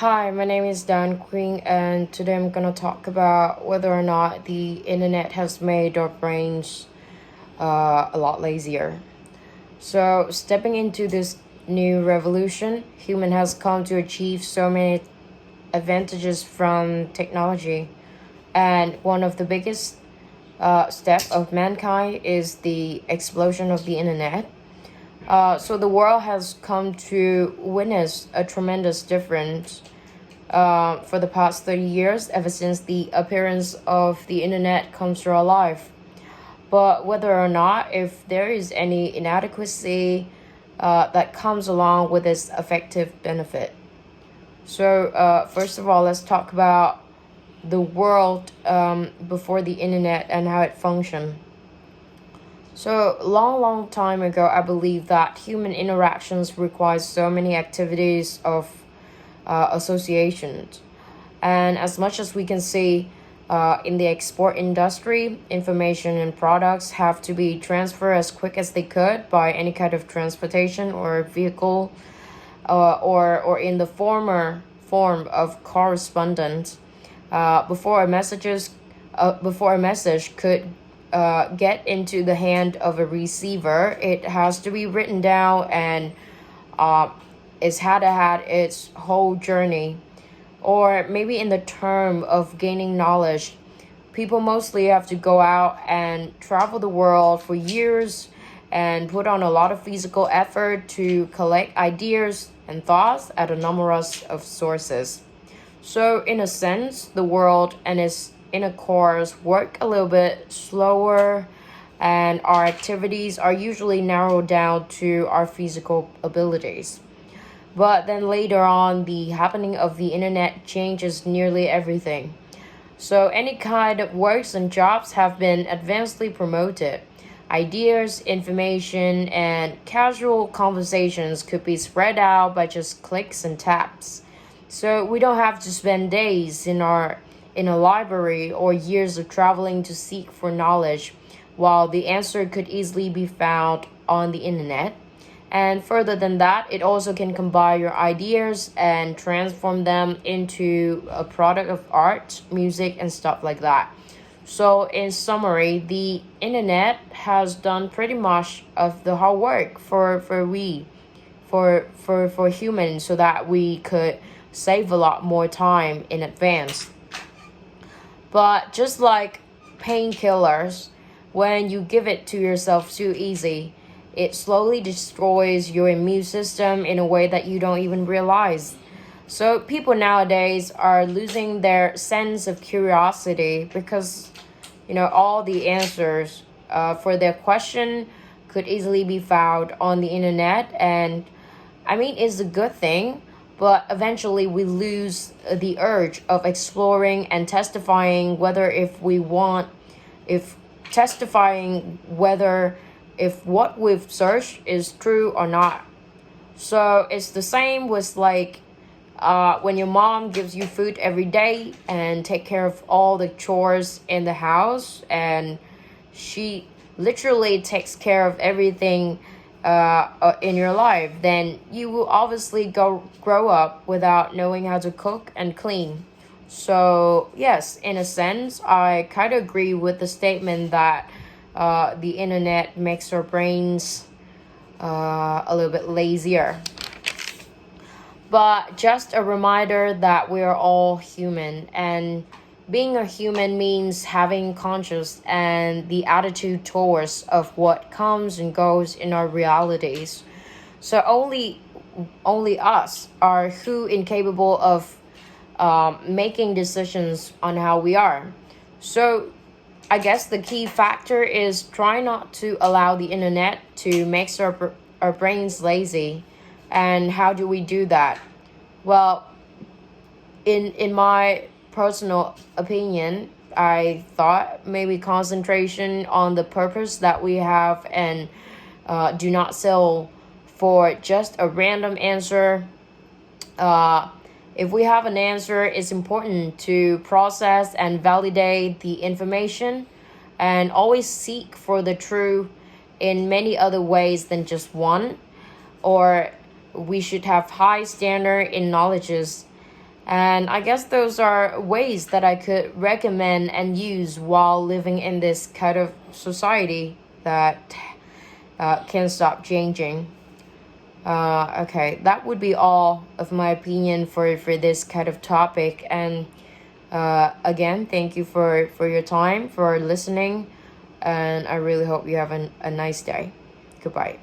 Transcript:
Hi, my name is Dan Queen, and today I'm gonna talk about whether or not the internet has made our brains a lot lazier. So, stepping into this new revolution, human has come to achieve so many advantages from technology, and one of the biggest step of mankind is the explosion of the internet. So the world has come to witness a tremendous difference for the past 30 years, ever since the appearance of the internet comes to our life. But whether or not, if there is any inadequacy that comes along with its effective benefit. So, first of all, let's talk about the world before the internet and how it functioned. So, long time ago, I believe that human interactions require so many activities of associations. And as much as we can see in the export industry, information and products have to be transferred as quick as they could by any kind of transportation or vehicle, or in the former form of correspondence. Before a message could get into the hand of a receiver, it has to be written down and uh, it's had its whole journey. Or maybe in the term of gaining knowledge, people mostly have to go out and travel the world for years and put on a lot of physical effort to collect ideas and thoughts at a numerous of sources. So in a sense, the world and its inner cores work a little bit slower, and our activities are usually narrowed down to our physical abilities. But then later on, the happening of the internet changes nearly everything. So any kind of works and jobs have been advancedly promoted. Ideas, information, and casual conversations could be spread out by just clicks and taps. So we don't have to spend days in a library or years of traveling to seek for knowledge, while the answer could easily be found on the internet. And further than that, it also can combine your ideas and transform them into a product of art, music, and stuff like that. So, in summary, the internet has done pretty much of the hard work for humans, so that we could save a lot more time in advance. But just like painkillers, when you give it to yourself too easy, it slowly destroys your immune system in a way that you don't even realize. So people nowadays are losing their sense of curiosity because, all the answers for their question could easily be found on the internet. And I mean, it's a good thing, but eventually we lose the urge of exploring and testifying whether if we want, if testifying whether if what we've searched is true or not. So it's the same with like when your mom gives you food every day and take care of all the chores in the house, and she literally takes care of everything in your life, then you will obviously grow up without knowing how to cook and clean. So yes, in a sense, I kind of agree with the statement that the internet makes our brains a little bit lazier. But just a reminder that we are all human, and being a human means having conscious and the attitude towards of what comes and goes in our realities. So only us are who incapable of making decisions on how we are. So I guess the key factor is try not to allow the internet to make our brains lazy. And how do we do that? Well, in my personal opinion, I thought maybe concentration on the purpose that we have, and do not settle for just a random answer. Uh, if we have an answer, it's important to process and validate the information and always seek for the truth in many other ways than just one. Or we should have high standard in knowledges And I guess those are ways that I could recommend and use while living in this kind of society that can't stop changing. Okay, that would be all of my opinion for this kind of topic. And again, thank you for your time, for listening. And I really hope you have a nice day. Goodbye.